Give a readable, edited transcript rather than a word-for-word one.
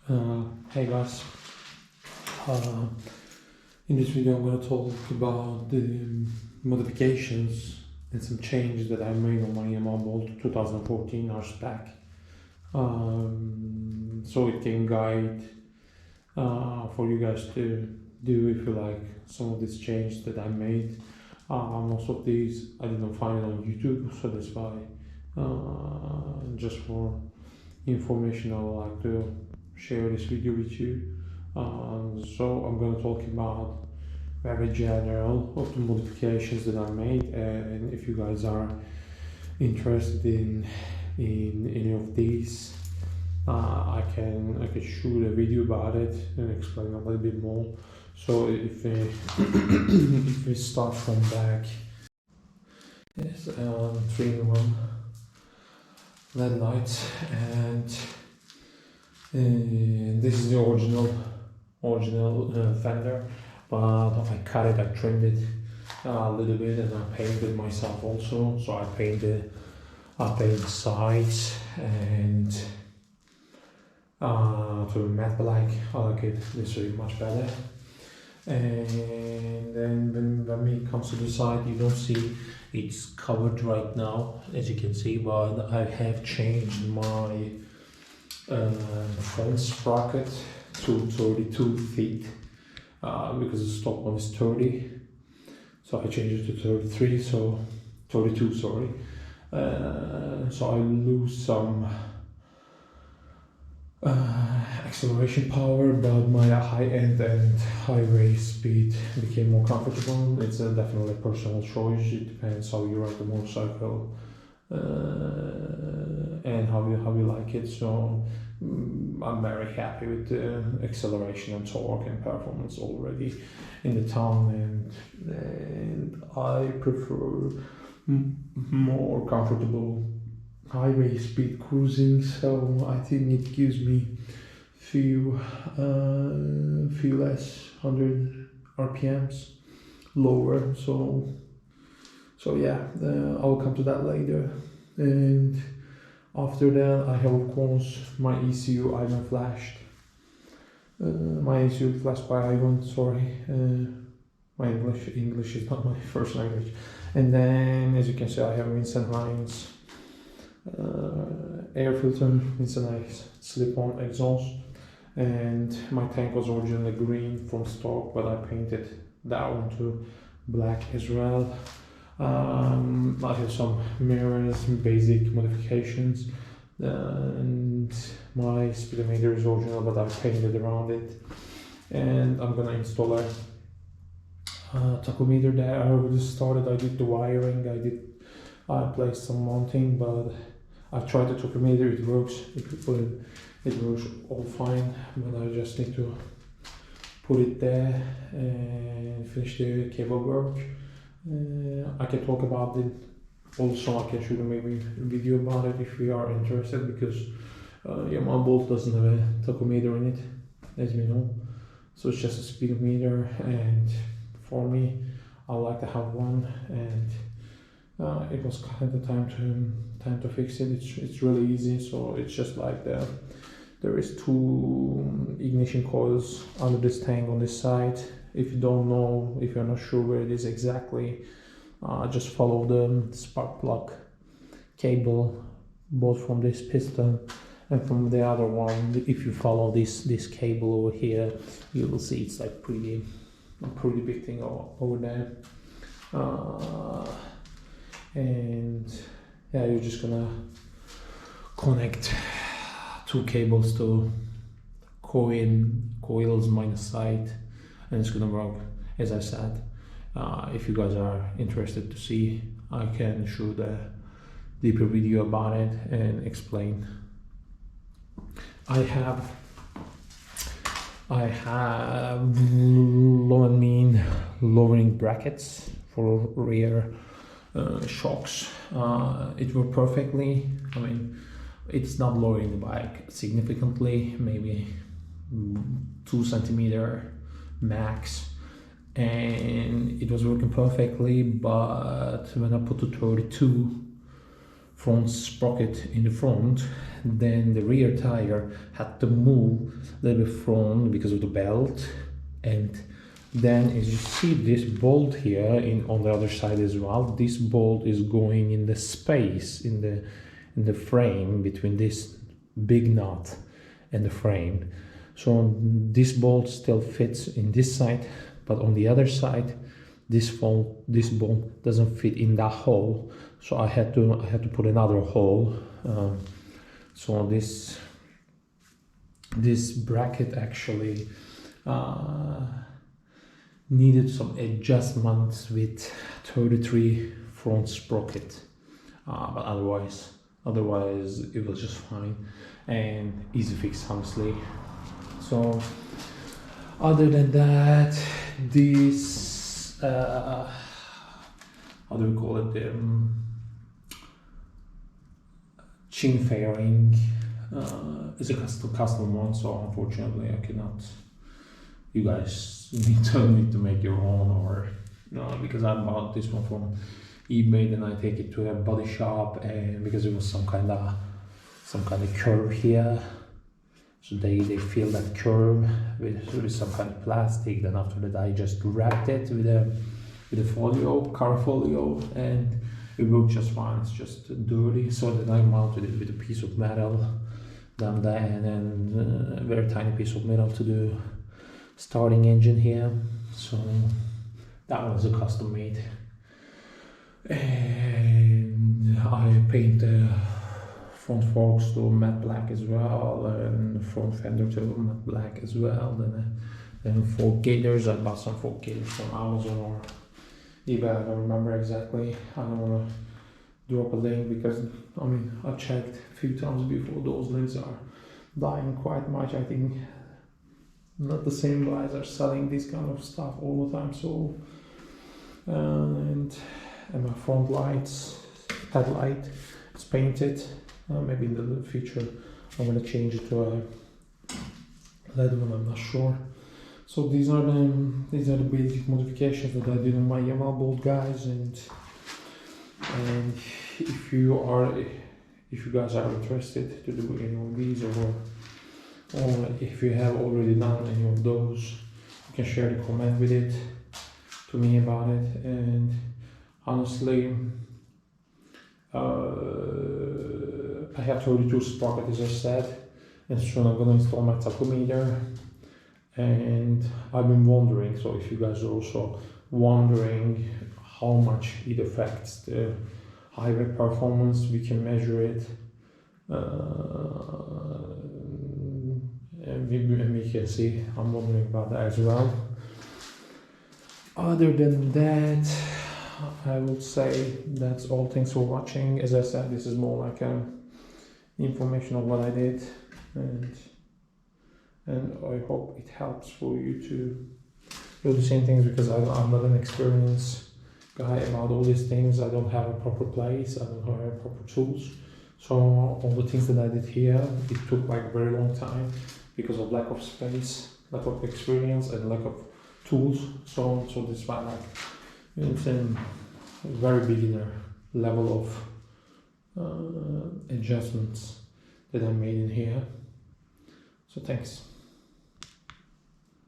Hey guys, in this video I'm going to talk about the modifications and some changes that I made on my Yamaha Bolt 2014 R-Spec. So it can guide for you guys to do if you like some of these changes that I made. Most of these I didn't find it on YouTube, so that's why just for information I would like to share this video with you. So I'm going to talk about very general of the modifications that I made, and if you guys are interested in any of these, I can shoot a video about it and explain a little bit more. So if we start from back, yes, 3-in-1 LED lights, and this is the original fender, but I cut it, I trimmed it a little bit, and I painted myself also. So I painted the sides and to matte black. I like it this way much better. And then when it comes to the side, you don't see it's covered right now, as you can see, but I have changed my front sprocket to 32 feet because the stock one is 30, so I changed it to 33, so 32, sorry. So I lose some acceleration power, but my high end and highway speed became more comfortable. It's definitely a personal choice. It depends how you ride the motorcycle and how you like it. So I'm very happy with the acceleration and torque and performance already in the town, and I prefer more comfortable highway speed cruising. So I think it gives me few less 100 RPMs lower. So yeah, I'll come to that later. And after that, I have of course my ECU Ivan flashed. My ECU flashed by Ivan, sorry. My English is not my first language. And then, as you can see, I have Vincent Hines air filter, Vincent Hines slip-on exhaust, and my tank was originally green from stock, but I painted that one to black as well. I have some mirrors, basic modifications, and my speedometer is original, but I painted around it. And I'm gonna install a tachometer there. I already started. I did the wiring. I placed some mounting, but I tried the tachometer. It works. If you put it, it works all fine. But I just need to put it there and finish the cable work. I can talk about it also. I can shoot maybe a video about it if you are interested, because Yamaha Bolt doesn't have a tachometer in it, as we know. So it's just a speedometer, and for me, I like to have one, and it was kind of time to fix it. It's really easy. So it's just like there is 2 ignition coils under this tank on this side. If you don't know, if you're not sure where it is exactly, just follow the spark plug cable, both from this piston and from the other one. If you follow this cable over here, you will see it's like a pretty big thing over there. And yeah, you're just gonna connect 2 cables to coils minus side, and it's gonna work as I said. If you guys are interested to see, I can shoot a deeper video about it and explain. I have low and mean lowering brackets for rear shocks. It worked perfectly. I mean, it's not lowering the bike significantly, maybe 2 centimeter max, and it was working perfectly. But when I put to 32 front sprocket in the front, then the rear tire had to move a little bit front because of the belt. And then as you see this bolt here on the other side as well, this bolt is going in the space in the frame between this big nut and the frame. So this bolt still fits in this side, but on the other side this bolt doesn't fit in that hole, so I had to put another hole. So this bracket actually needed some adjustments with 33 front sprocket, but otherwise it was just fine and easy fix, honestly. So other than that, this how do we call it, chin fairing is a custom one, so unfortunately I cannot. You guys need to make your own, or because I bought this one from eBay, then I take it to a body shop, and because it was some kind of curve here, so they fill that curve with some kind of plastic. Then after that I just wrapped it with a car folio, and it worked just fine. It's just dirty, so then I mounted it with a piece of metal down there, and then a very tiny piece of metal to do starting engine here. So that was a custom made, and I paint the front forks to matte black as well, and the front fender to matte black as well. Then fork gaiters, I bought some fork gaiters from Amazon or eBay, I don't remember exactly. I don't want to drop a link because I mean I checked a few times before, those links are dying quite much. I think not the same guys are selling this kind of stuff all the time. So and my front lights, headlight is painted. Maybe in the future I'm gonna change it to a LED one, I'm not sure. So these are the basic modifications that I did on my Yamaha Bolt, guys. And if you guys are interested to do any of these, or if you have already done any of those, you can share the comment with it to me about it. And honestly, I have 32 sprocket, as I said, and soon I'm gonna install my tachometer. And I've been wondering, so if you guys are also wondering how much it affects the highway performance, we can measure it, and we can see. I'm wondering about that as well. Other than that, I would say that's all. Thanks for watching. As I said, this is more like information of what I did, and I hope it helps for you to do the same things, because I'm not an experienced guy about all these things. I don't have a proper place, I don't have proper tools. So all the things that I did here, it took like a very long time because of lack of space, lack of experience, and lack of tools. So this was like, it's a very beginner level of adjustments that I made in here. So thanks.